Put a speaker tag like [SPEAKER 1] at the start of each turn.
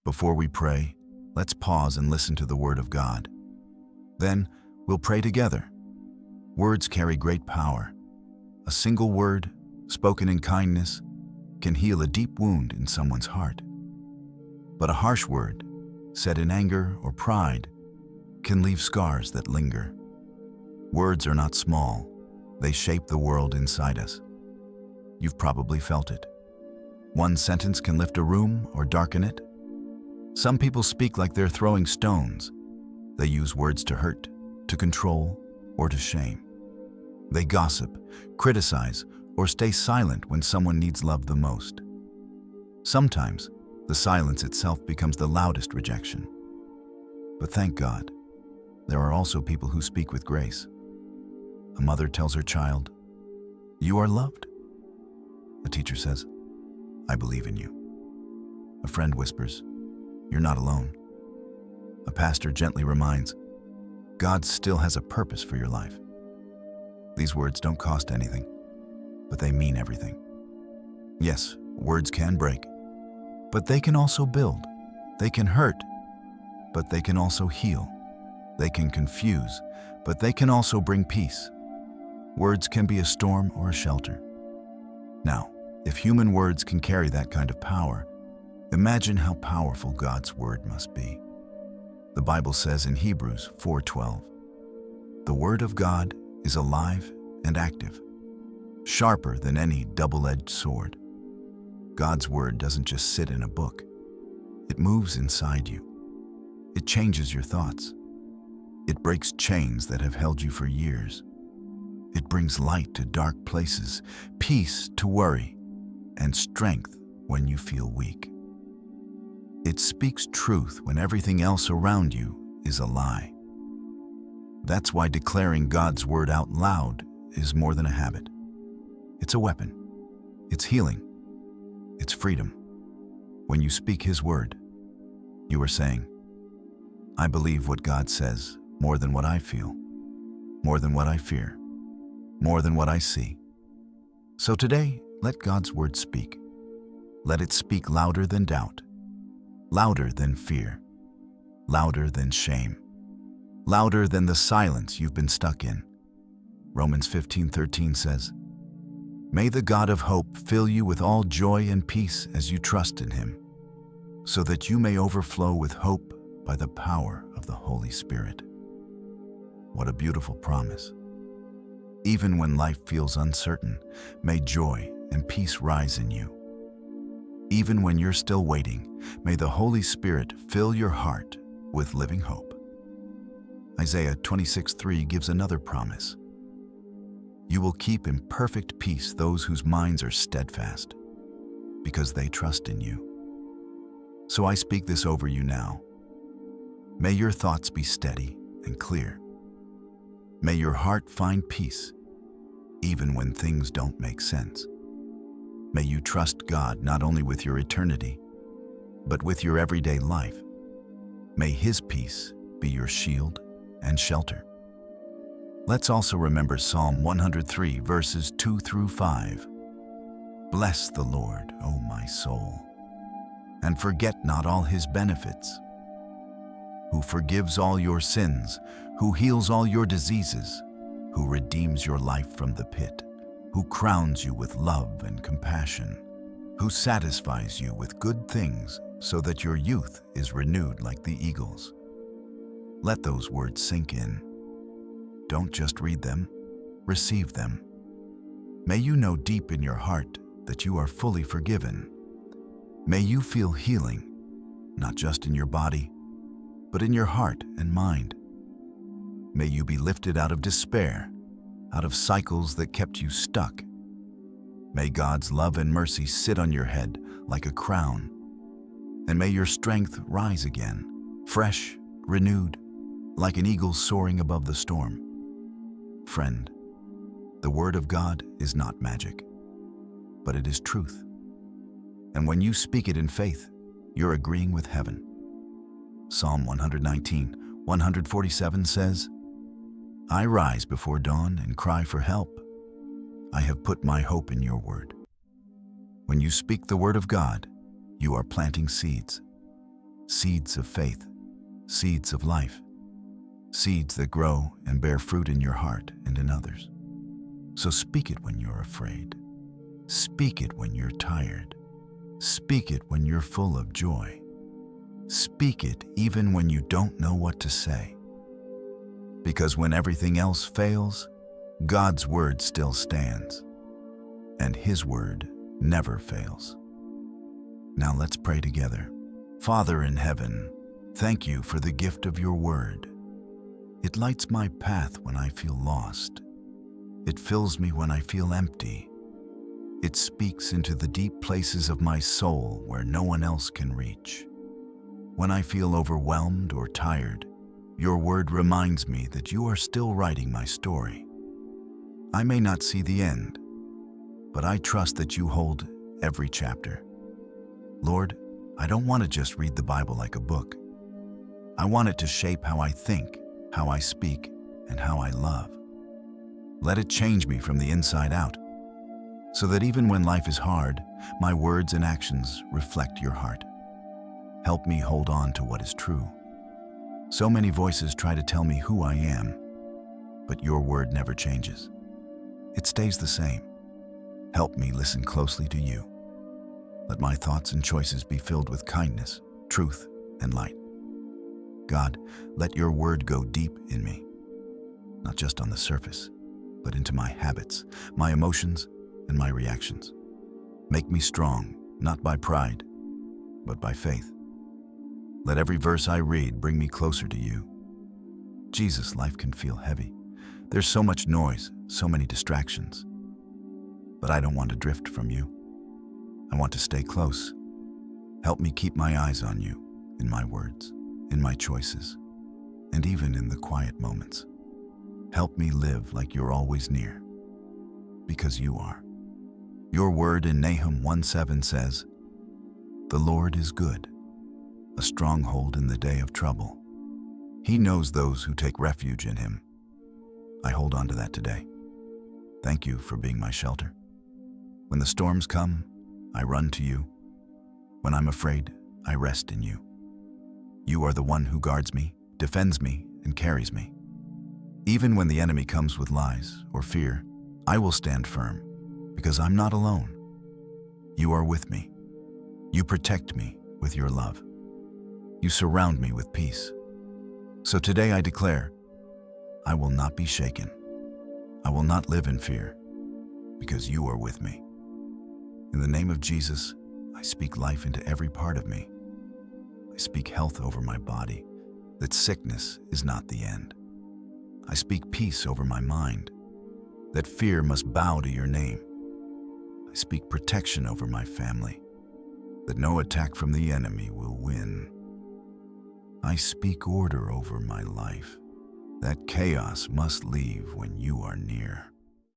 [SPEAKER 1] Before we pray, let's pause and listen to the Word of God. Then, we'll pray together. Words carry great power. A single word, spoken in kindness, can heal a deep wound in someone's heart. But a harsh word, said in anger or pride, can leave scars that linger. Words are not small. They shape the world inside us. You've probably felt it. One sentence can lift a room or darken it. Some people speak like they're throwing stones. They use words to hurt, to control, or to shame. They gossip, criticize, or stay silent when someone needs love the most. Sometimes, the silence itself becomes the loudest rejection. But thank God, there are also people who speak with grace. A mother tells her child, "You are loved." A teacher says, "I believe in you." A friend whispers, "You're not alone." A pastor gently reminds, "God still has a purpose for your life." These words don't cost anything, but they mean everything. Yes, words can break, but they can also build. They can hurt, but they can also heal. They can confuse, but they can also bring peace. Words can be a storm or a shelter. Now, if human words can carry that kind of power, imagine how powerful God's word must be. The Bible says in Hebrews 4:12, "The word of God is alive and active, sharper than any double-edged sword." God's word doesn't just sit in a book. It moves inside you. It changes your thoughts. It breaks chains that have held you for years. It brings light to dark places, peace to worry, and strength when you feel weak. It speaks truth when everything else around you is a lie. That's why declaring God's word out loud is more than a habit. It's a weapon. It's healing. It's freedom. When you speak His word, you are saying, "I believe what God says more than what I feel, more than what I fear, more than what I see." So today, let God's word speak. Let it speak louder than doubt, louder than fear, louder than shame, louder than the silence you've been stuck in. Romans 15:13 says, "May the God of hope fill you with all joy and peace as you trust in Him, so that you may overflow with hope by the power of the Holy Spirit." What a beautiful promise. Even when life feels uncertain, may joy and peace rise in you. Even when you're still waiting, may the Holy Spirit fill your heart with living hope. Isaiah 26:3 gives another promise. "You will keep in perfect peace those whose minds are steadfast, because they trust in you." So I speak this over you now. May your thoughts be steady and clear. May your heart find peace, even when things don't make sense. May you trust God not only with your eternity, but with your everyday life. May His peace be your shield and shelter. Let's also remember Psalm 103, verses 2 through 5. "Bless the Lord, O my soul, and forget not all His benefits, who forgives all your sins, who heals all your diseases, who redeems your life from the pit, who crowns you with love and compassion, who satisfies you with good things so that your youth is renewed like the eagles." Let those words sink in. Don't just read them, receive them. May you know deep in your heart that you are fully forgiven. May you feel healing, not just in your body, but in your heart and mind. May you be lifted out of despair, out of cycles that kept you stuck. May God's love and mercy sit on your head like a crown, and may your strength rise again, fresh, renewed, like an eagle soaring above the storm. Friend, the Word of God is not magic, but it is truth. And when you speak it in faith, you're agreeing with heaven. Psalm 119:147 says, "I rise before dawn and cry for help. I have put my hope in your word." When you speak the word of God, you are planting seeds. seeds of faith, seeds of life, seeds that grow and bear fruit in your heart and in others. So speak it when you're afraid. Speak it when you're tired. Speak it when you're full of joy. Speak it even when you don't know what to say. Because when everything else fails, God's word still stands, and His word never fails. Now let's pray together. Father in heaven, thank you for the gift of your word. It lights my path when I feel lost. It fills me when I feel empty. It speaks into the deep places of my soul where no one else can reach. When I feel overwhelmed or tired, your word reminds me that you are still writing my story. I may not see the end, but I trust that you hold every chapter. Lord, I don't want to just read the Bible like a book. I want it to shape how I think, how I speak, and how I love. Let it change me from the inside out, so that even when life is hard, my words and actions reflect your heart. Help me hold on to what is true. So many voices try to tell me who I am, but your word never changes. It stays the same. Help me listen closely to you. Let my thoughts and choices be filled with kindness, truth, and light. God, let your word go deep in me, not just on the surface, but into my habits, my emotions, and my reactions. Make me strong, not by pride, but by faith. Let every verse I read bring me closer to you. Jesus, life can feel heavy. There's so much noise, so many distractions. But I don't want to drift from you. I want to stay close. Help me keep my eyes on you, in my words, in my choices, and even in the quiet moments. Help me live like you're always near, because you are. Your word in Nahum 1:7 says, "The Lord is good, a stronghold in the day of trouble. He knows those who take refuge in him." I hold on to that today. Thank you for being my shelter. When the storms come, I run to you. When I'm afraid, I rest in you. You are the one who guards me, defends me, and carries me. Even when the enemy comes with lies or fear, I will stand firm, because I'm not alone. You are with me. You protect me with your love. You surround me with peace. So today I declare, I will not be shaken. I will not live in fear, because you are with me. In the name of Jesus, I speak life into every part of me. I speak health over my body, that sickness is not the end. I speak peace over my mind, that fear must bow to your name. I speak protection over my family, that no attack from the enemy will win. I speak order over my life, that chaos must leave when you are near.